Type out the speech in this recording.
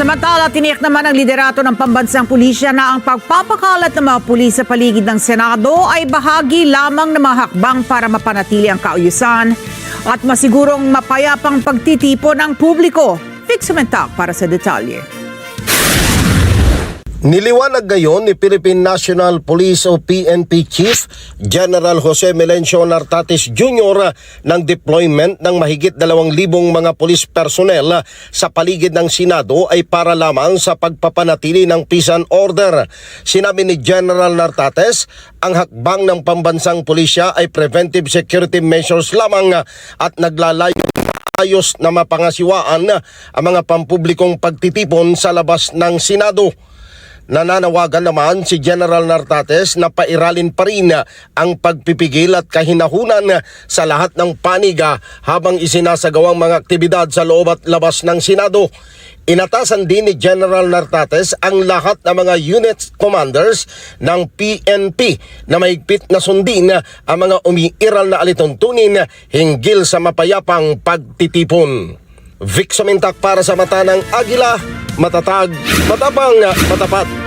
Samantala, tiniyak naman ng liderato ng pambansang pulisya na ang pagpapakalat ng mga pulis sa paligid ng Senado ay bahagi lamang ng mga hakbang para mapanatili ang kaayusan at masigurong mapayapang pagtitipon ng publiko. Fix Sumentak para sa detalye. Niliwanag gayon ni Philippine National Police o PNP Chief General Jose Melencio Nartates Jr. ng deployment ng mahigit 2,000 mga police personnel sa paligid ng Senado ay para lamang sa pagpapanatili ng peace and order. Sinabi ni General Nartates, ang hakbang ng pambansang pulisya ay preventive security measures lamang at naglalayo ayos na mapangasiwaan ang mga pampublikong pagtitipon sa labas ng Senado. Nananawagan naman si General Nartates na pairalin pa rin ang pagpipigil at kahinahunan sa lahat ng panig habang isinasagawang mga aktibidad sa loob at labas ng Senado. Inatasan din ni General Nartates ang lahat ng mga unit commanders ng PNP na mahigpit na sundin ang mga umiiral na alituntunin hinggil sa mapayapang pagtitipon. Vic Sumentak para sa mata ng Agila, matatag, matapang, matapat.